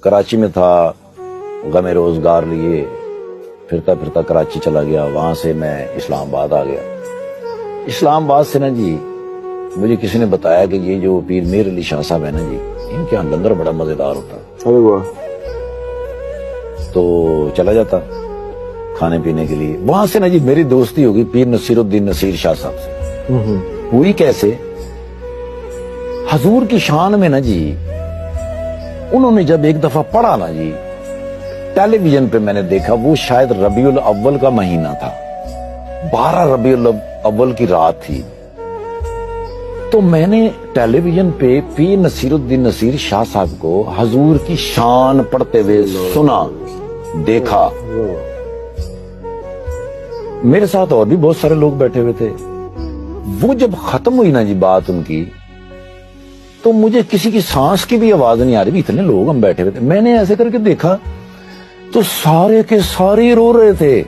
کراچی میں تھا غم روزگار لیے، پھرتا پھرتا کراچی چلا گیا، وہاں سے میں اسلام آباد آ گیا۔ اسلام آباد سے نا جی مجھے کسی نے بتایا کہ یہ جو پیر میر علی شاہ صاحب ہے نا جی، ان کے یہاں لنگر بڑا مزیدار ہوتا ہے۔ ارے واہ۔ تو چلا جاتا کھانے پینے کے لیے۔ وہاں سے نا جی میری دوستی ہوگی پیر نصیر الدین نصیر شاہ صاحب سے۔ ہوئی کیسے؟ حضور کی شان میں نا جی انہوں نے جب ایک دفعہ پڑھا نا جی، ٹیلی ویژن پہ میں نے دیکھا، وہ شاید ربیع الاول کا مہینہ تھا، 12 ربیع الاول کی رات تھی، تو میں نے ٹیلی ویژن پہ پیر نصیر الدین نصیر شاہ صاحب کو حضور کی شان پڑھتے ہوئے سنا، دیکھا۔ میرے ساتھ اور بھی بہت سارے لوگ بیٹھے ہوئے تھے۔ وہ جب ختم ہوئی نا جی بات ان کی، تو مجھے کسی کی سانس کی بھی آواز نہیں آ رہی، اتنے لوگ ہم بیٹھے ہوئے تھے۔ میں نے ایسے کر کے دیکھا تو سارے کے سارے رو رہے تھے،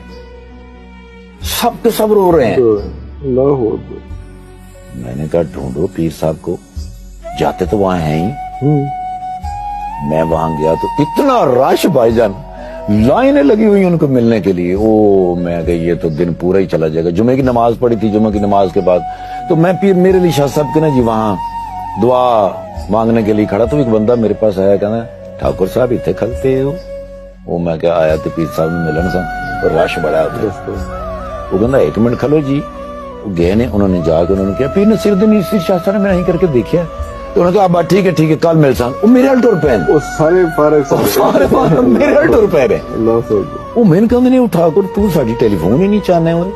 سب کے سب رو رہے ہیں۔ اللہ اکبر۔ میں نے کہا ڈھونڈو پیر صاحب کو، جاتے تو وہاں ہیں ہی۔ میں وہاں گیا تو اتنا رش بھائی جان، لائنیں لگی ہوئی ان کو ملنے کے لیے۔ او میں کہ یہ تو دن پورا ہی چلا جائے گا۔ جمعے کی نماز پڑھی تھی، جمعے کی نماز کے بعد تو میں پیر میر علی شاہ صاحب کے نا جی وہاں دعا مانگنے کے لیے کھڑا، تو ایک بندہ میرے پاس آیا، کہنا ٹھاکر صاحب اتنے کھلتے ہو؟ وہ میں کیا آیا تو پیر صاحب نے ملن سا، اور رش بڑا ہوتا۔ وہ کہنا 1 منٹ کھلو جی۔ وہ گئے نے، انہوں نے جا کے انہوں نے کیا پیر نصیر الدین نصیر شاہ صاحب نے میں نہیں کر کے دیکھا، تو انہوں نے کہا بات ٹھیک ہے کل مل سان۔ وہ میرے الٹر پین، وہ سارے فارغ سارے میرے الٹر پین ہے۔ اللہ اکبر۔ وہ میں نے کہا نہیں اٹھا کر تو ساڈی ٹیلی فون ہی نہیں چاہنے ہوئے۔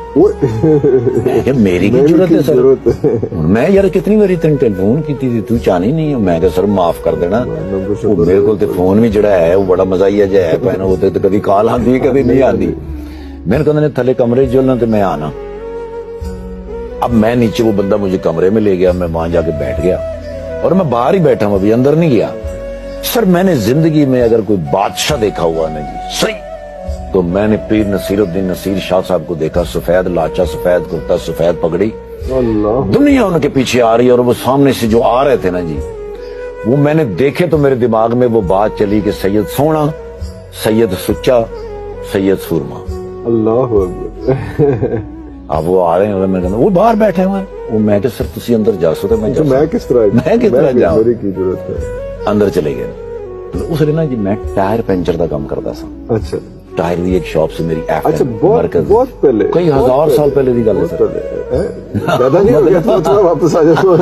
میری کی ضرورت ہے سر؟ میں یار کتنی باری تین ٹیلی فون کی تھی، تو چاہنی نہیں؟ میں کہا سر معاف کر دینا، میرے کو تے فون بھی جڑا ہے وہ بڑا مزاحیہ جہا ہے پہنا ہوتے تو کبھی کال آتی کبھی نہیں آتی۔ میں نے کہا تھلے کمرے چلنا تو میں آنا۔ اب میں نیچے، وہ بندہ مجھے کمرے میں لے گیا، میں وہاں جا کے بیٹھ گیا اور میں باہر ہی بیٹھا ہوں، ابھی اندر نہیں گیا۔ سر میں نے زندگی میں اگر کوئی بادشاہ دیکھا ہوا نا جی صحیح، تو میں نے پیر نصیر الدین نصیر شاہ صاحب کو دیکھا، سفید لاچا، سفید کرتا، سفید پگڑی، دنیا ان کے پیچھے آ رہی، اور وہ سامنے سے جو آ رہے تھے نا جی، وہ میں نے دیکھے تو میرے دماغ میں وہ بات چلی کہ سید سونا، سید سچا، سید سورما۔ اللہ اکبر۔ اب وہ آ رہے ہیں، میں کہتا وہ باہر بیٹھے ہوئے ہیں۔ وہ میں کہ سر تسی اندر جا سکتے، میں کس طرح جاؤں؟ میری کی ضرورت ہے۔ اندر چلے گئے۔ اس دن نا جی میں ٹائر پنچر کا کام کرتا سا۔ اچھا، ٹائر دی ایک شاپ سے میری اچھا، بہت پہلے، کئی ہزار سال پہلے دی گل ہے سر۔ زیادہ نہیں ہو گیا تھوڑا، واپس آ جاؤ،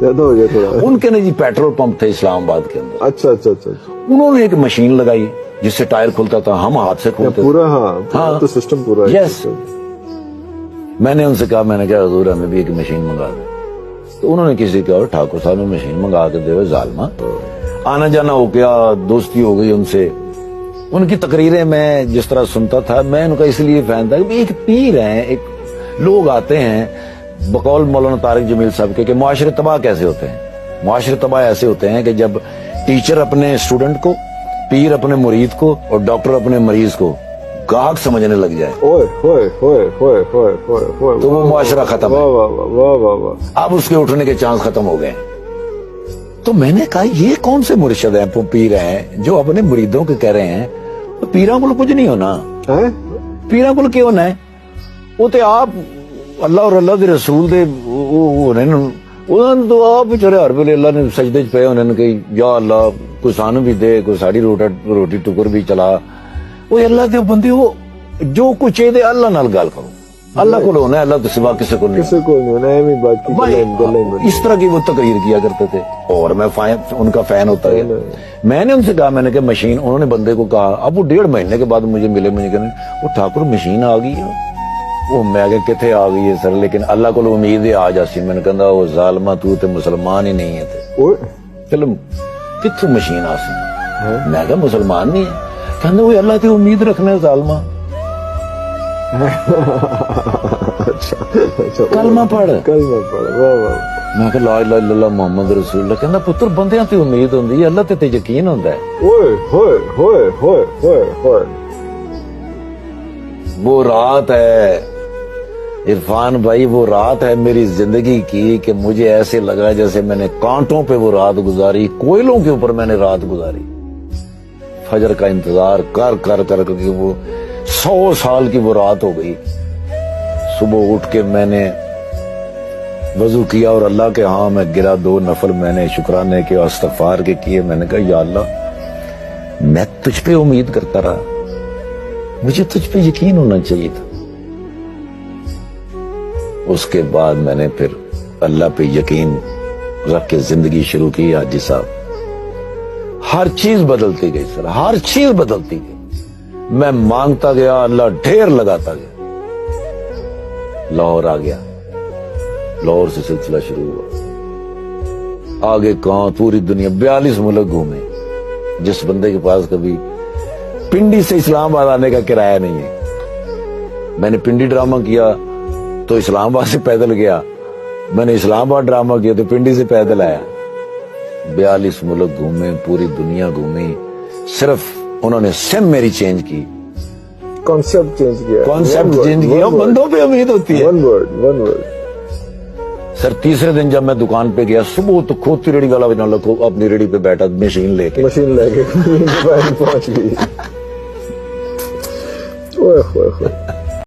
زیادہ ہو گیا تھوڑا۔ ان کے نا جی پیٹرول پمپ تھے اسلام آباد کے اندر۔ اچھا اچھا اچھا۔ انہوں نے ایک مشین لگائی جس سے ٹائر کھلتا تھا، ہم ہاتھ سے کھولتے پورا؟ ہاں، تو سسٹم پورا ہے۔ یس۔ میں نے ان سے کہا، میں نے کہا حضور ہمیں بھی ایک مشین منگا دیں۔ تو انہوں نے کسی کا، ٹھاکر صاحب نے مشین منگا کے دے، ظالمہ۔ آنا جانا ہو گیا، دوستی ہو گئی ان سے۔ ان کی تقریریں میں جس طرح سنتا تھا، میں ان کا اس لیے فین تھا کہ ایک پیر ہیں، ایک لوگ آتے ہیں بقول مولانا طارق جمیل صاحب کے کہ معاشرے تباہ کیسے ہوتے ہیں۔ معاشرے تباہ ایسے ہوتے ہیں کہ جب ٹیچر اپنے اسٹوڈنٹ کو، پیر اپنے مرید کو، اور ڈاکٹر اپنے مریض کو گاہک سمجھنے لگ جائے تو وہ معاشرہ ختم ہے۔ اب اس کے اٹھنے کے چانس ختم ہو گئے۔ تو میں نے کہا یہ کون سے مرشد ہیں، پیر ہیں جو اپنے مریدوں کے کہہ رہے ہیں پیراں کو کچھ نہیں ہونا، پیراں کو کیوں ہونا ہے؟ وہ تو آپ اللہ اور اللہ دے رسول دے ہونے تو آپ بچارے ہر ویلے اللہ نے سجدے چ پے ہونے کہ یا اللہ کوئی سانو بھی دے، کوئی ساڑی روٹی ٹکر بھی چلا۔ وہ اللہ دے بندے، وہ جو کچھ چاہیے اللہ نال گل کرو، اللہ کو ہونا ہے، اللہ تو سوا کسی کو نہیں۔ اس طرح کی وہ تقریر کیا کرتے تھے اور میں ان کا فین ہوتا گیا۔ میں نے ان سے کہا، میں نے کہا مشین، انہوں نے بندے کو کہا، اب وہ 1.5 مہینے کے بعد مجھے ملے، مجھے کہنے وہ ٹھاکر مشین آ گئی ہے۔ وہ میں کہ کتنے آ گئی ہے سر، لیکن اللہ کو امید ہے آ جاسی۔ میں نے کہا وہ ظالمہ تو تے مسلمان ہی نہیں ہے، چلو کتوں مشین آ سی؟ میں کہا مسلمان نہیں ہے، کہنے وہ اللہ تے امید رکھنا ہے ظالمہ۔ کلمہ پڑھ، میں کہ لا الہ الا اللہ محمد رسول اللہ۔ کہنا پتر بندیاں تے امید ہوندی ہے، اللہ تے یقین ہوندا ہے۔ وہ رات ہے عرفان بھائی، وہ رات ہے میری زندگی کی کہ مجھے ایسے لگا جیسے میں نے کانٹوں پہ وہ رات گزاری، کوئلوں کے اوپر میں نے رات گزاری۔ فجر کا انتظار کر کر کر کے وہ 100 سال کی وہ رات ہو گئی. صبح اٹھ کے میں نے وضو کیا اور اللہ کے ہاں میں گرا, 2 نفل میں نے شکرانے کے اور استغفار کے کیے. میں نے کہا یا اللہ میں تجھ پہ امید کرتا رہا, مجھے تجھ پہ یقین ہونا چاہیے تھا. اس کے بعد میں نے پھر اللہ پہ یقین رکھ کے زندگی شروع کی. حاجی صاحب ہر چیز بدلتی گئی سر, ہر چیز بدلتی گئی. میں مانگتا گیا, اللہ ڈھیر لگاتا گیا. لاہور آ گیا, لاہور سے سلسلہ شروع ہوا. آگے کہاں پوری دنیا 42 ملک گھومے. جس بندے کے پاس کبھی پنڈی سے اسلام آباد آنے کا کرایہ نہیں ہے, میں نے پنڈی ڈرامہ کیا تو اسلام آباد سے پیدل گیا, میں نے اسلام آباد ڈرامہ کیا تو پنڈی سے پیدل آیا. 42 ملک گھومے, پوری دنیا گھومی. صرف انہوں نے سم میری چینج کی, کانسیپٹ چینج کیا, کانسیپٹ چینج کیا. بندوں پہ امید ہوتی ہے. One word. سر تیسرے دن جب میں دکان پہ گیا, صبح تو کھوتی ریڑھی والا اپنی ریڑھی پہ بیٹھا مشین لے کے پہنچ گئی. اوہ